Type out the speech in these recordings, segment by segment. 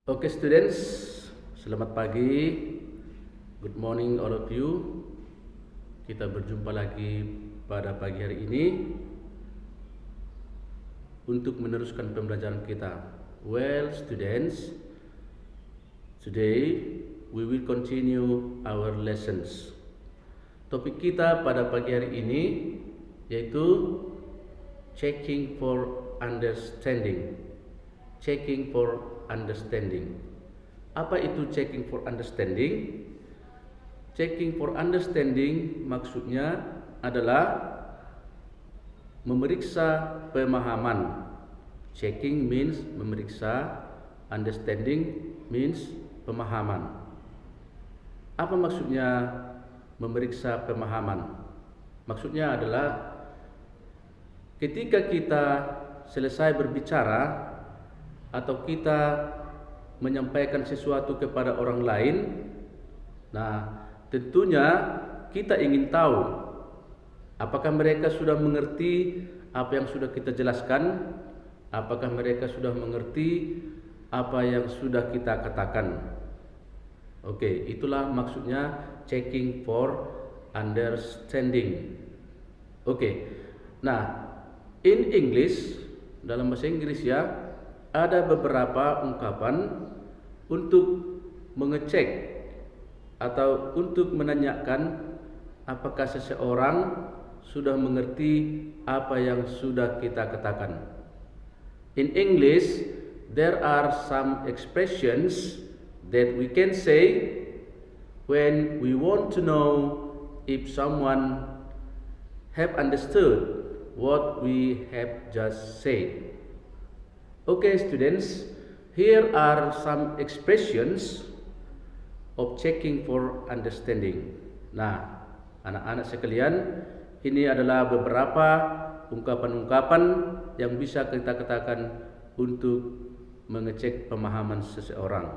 Okay, students, selamat pagi. Good morning all of you. Kita berjumpa lagi pada pagi hari ini untuk meneruskan pembelajaran kita. Well, students, today we will continue our lessons. Topik kita pada pagi hari ini yaitu checking for understanding. Checking for understanding. Apa itu checking for understanding? Checking for understanding maksudnya adalah memeriksa pemahaman. Checking means memeriksa, understanding means pemahaman. Apa maksudnya memeriksa pemahaman? Maksudnya adalah ketika kita selesai berbicara atau kita menyampaikan sesuatu kepada orang lain, nah tentunya kita ingin tahu apakah mereka sudah mengerti apa yang sudah kita jelaskan, apakah mereka sudah mengerti apa yang sudah kita katakan. Oke, itulah maksudnya checking for understanding. Oke, nah in English, dalam bahasa Inggris ya, ada beberapa ungkapan untuk mengecek atau untuk menanyakan apakah seseorang sudah mengerti apa yang sudah kita katakan. In English, there are some expressions that we can say when we want to know if someone have understood what we have just said. Okay, students, here are some expressions of checking for understanding. Nah, anak-anak sekalian, ini adalah beberapa ungkapan-ungkapan yang bisa kita katakan untuk mengecek pemahaman seseorang.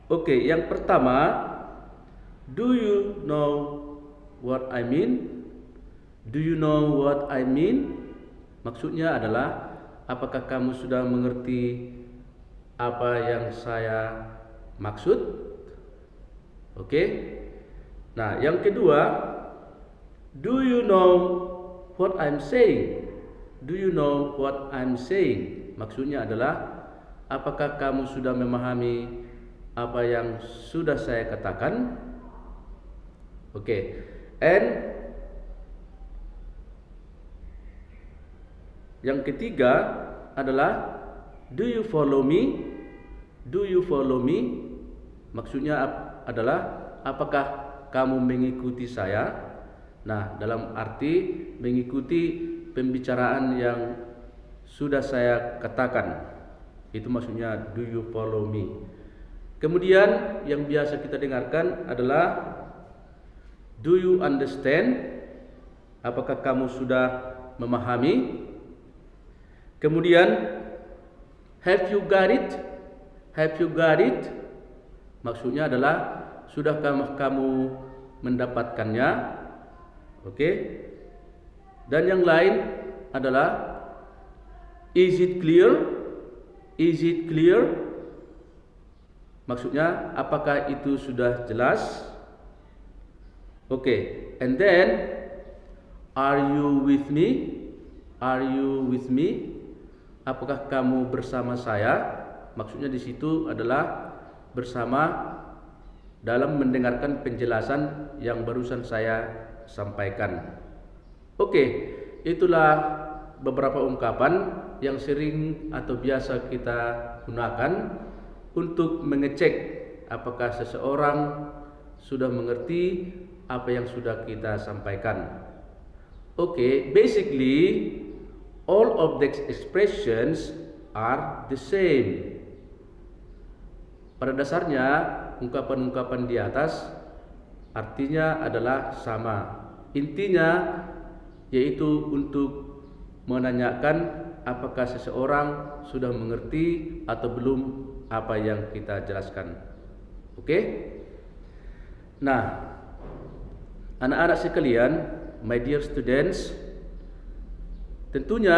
Oke, yang pertama, do you know what I mean? Do you know what I mean? Maksudnya adalah apakah kamu sudah mengerti apa yang saya maksud? Oke. Nah, yang kedua, do you know what I'm saying? Do you know what I'm saying? Maksudnya adalah apakah kamu sudah memahami apa yang sudah saya katakan? Oke. And yang ketiga adalah do you follow me? Do you follow me? Maksudnya adalah apakah kamu mengikuti saya? Nah, dalam arti mengikuti pembicaraan yang sudah saya katakan. Itu maksudnya do you follow me? Kemudian yang biasa kita dengarkan adalah do you understand? Apakah kamu sudah memahami? Kemudian have you got it? Have you got it? Maksudnya adalah sudahkah kamu mendapatkannya? Oke. Dan yang lain adalah is it clear? Is it clear? Maksudnya apakah itu sudah jelas? Oke. And then are you with me? Are you with me? Apakah kamu bersama saya? Maksudnya di situ adalah bersama dalam mendengarkan penjelasan yang barusan saya sampaikan. Oke, itulah beberapa ungkapan yang sering atau biasa kita gunakan untuk mengecek apakah seseorang sudah mengerti apa yang sudah kita sampaikan. Oke, basically all of these expressions are the same. Pada dasarnya, ungkapan-ungkapan di atas artinya adalah sama. Intinya yaitu untuk menanyakan apakah seseorang sudah mengerti atau belum apa yang kita jelaskan. Oke? Nah, anak-anak sekalian, my dear students, tentunya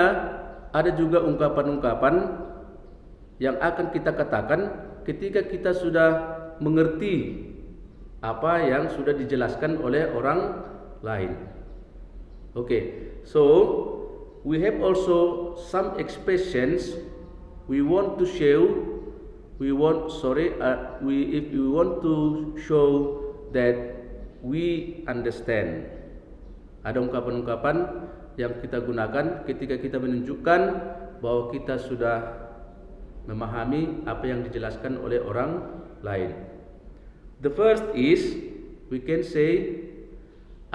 ada juga ungkapan-ungkapan yang akan kita katakan ketika kita sudah mengerti apa yang sudah dijelaskan oleh orang lain. Okay, so we have also some expressions we want to show. If we want to show that we understand. Ada ungkapan-ungkapan yang kita gunakan ketika kita menunjukkan bahwa kita sudah memahami apa yang dijelaskan oleh orang lain. The first is, we can say,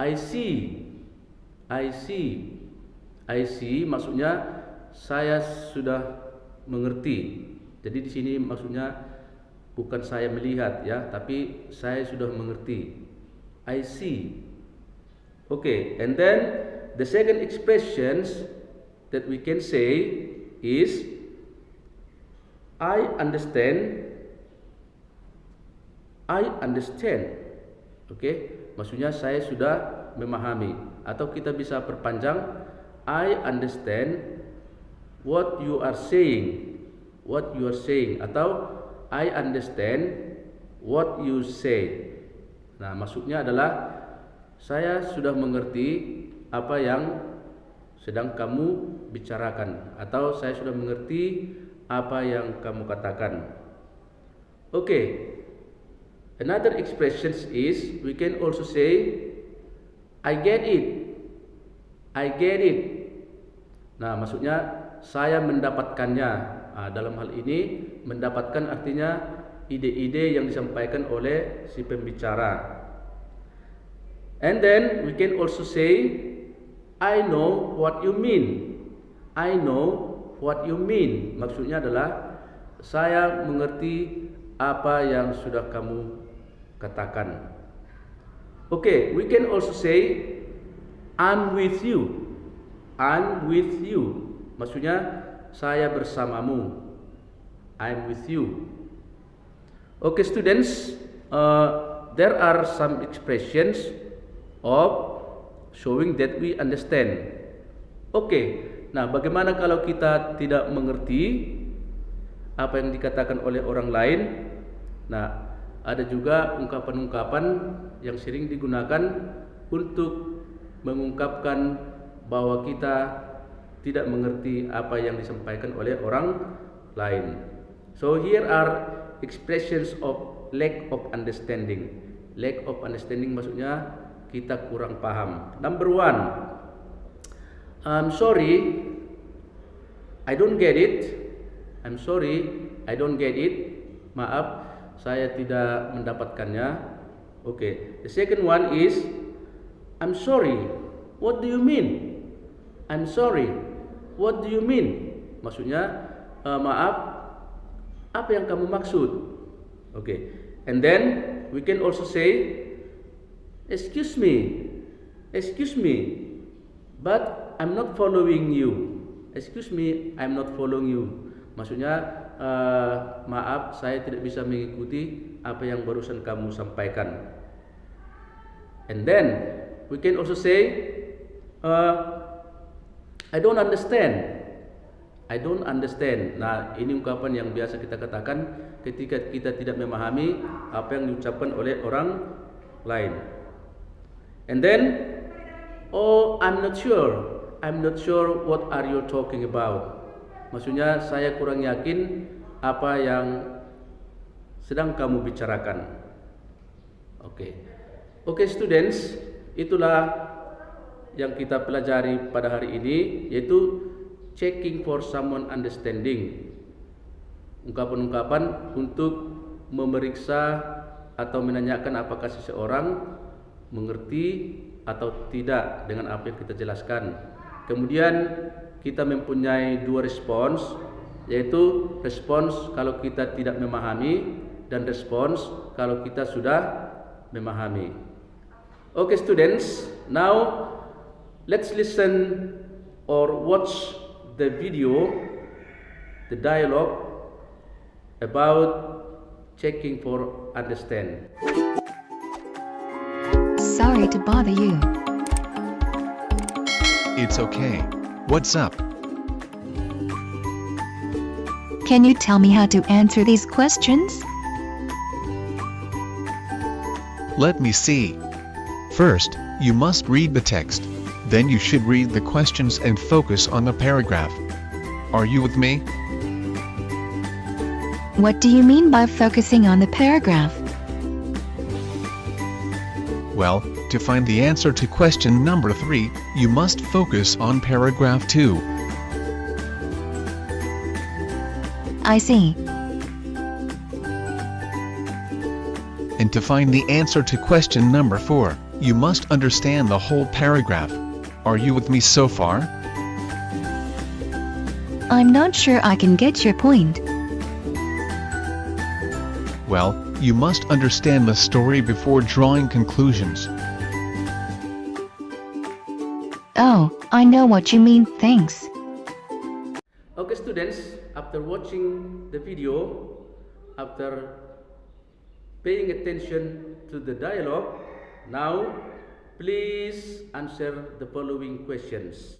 I see. I see. I see maksudnya saya sudah mengerti. Jadi di sini maksudnya bukan saya melihat ya, tapi saya sudah mengerti. I see. Okay, and then the second expressions that we can say is I understand. I understand. Okay, maksudnya saya sudah memahami. Atau kita bisa perpanjang, I understand what you are saying. What you are saying, atau I understand what you say. Nah, maksudnya adalah saya sudah mengerti apa yang sedang kamu bicarakan, atau saya sudah mengerti apa yang kamu katakan. Okay, another expression is we can also say I get it. I get it. Nah, maksudnya saya mendapatkannya. Dalam hal ini mendapatkan artinya ide-ide yang disampaikan oleh si pembicara. And then we can also say I know what you mean. I know what you mean. Maksudnya adalah saya mengerti apa yang sudah kamu katakan. Okay, we can also say I'm with you. I'm with you. Maksudnya saya bersamamu. I'm with you. Okay, students, there are some expressions of showing that we understand. Okay, nah bagaimana kalau kita tidak mengerti apa yang dikatakan oleh orang lain? Nah, ada juga ungkapan-ungkapan yang sering digunakan untuk mengungkapkan bahwa kita tidak mengerti apa yang disampaikan oleh orang lain. So here are expressions of lack of understanding. Lack of understanding maksudnya kita kurang paham. Number one, I'm sorry, I don't get it. I'm sorry, I don't get it. Maaf, saya tidak mendapatkannya. Okay. The second one is I'm sorry. What do you mean? I'm sorry. What do you mean? Maksudnya maaf, apa yang kamu maksud? Okay. And then we can also say excuse me. Excuse me. But I'm not following you. Excuse me, I'm not following you. Maksudnya maaf, saya tidak bisa mengikuti apa yang barusan kamu sampaikan. And then we can also say I don't understand. I don't understand. Nah, ini ungkapan yang biasa kita katakan ketika kita tidak memahami apa yang diucapkan oleh orang lain. And then, oh, I'm not sure. I'm not sure what are you talking about. Maksudnya saya kurang yakin apa yang sedang kamu bicarakan. Oke. Oke, students, itulah yang kita pelajari pada hari ini, yaitu checking for someone understanding. Ungkapan-ungkapan untuk memeriksa atau menanyakan apakah seseorang mengerti atau tidak dengan apa yang kita jelaskan. Kemudian kita mempunyai dua respons, yaitu respons kalau kita tidak memahami dan respons kalau kita sudah memahami. Okay, students, now let's listen or watch the video, the dialogue about checking for understand. Sorry to bother you. It's okay. What's up? Can you tell me how to answer these questions? Let me see. First, you must read the text. Then you should read the questions and focus on the paragraph. Are you with me? What do you mean by focusing on the paragraph? Well, to find the answer to question number 3, you must focus on paragraph 2. I see. And to find the answer to question number 4, you must understand the whole paragraph. Are you with me so far? I'm not sure I can get your point. Well, you must understand the story before drawing conclusions. Oh, I know what you mean, thanks. Okay students, after watching the video, after paying attention to the dialogue, now please answer the following questions.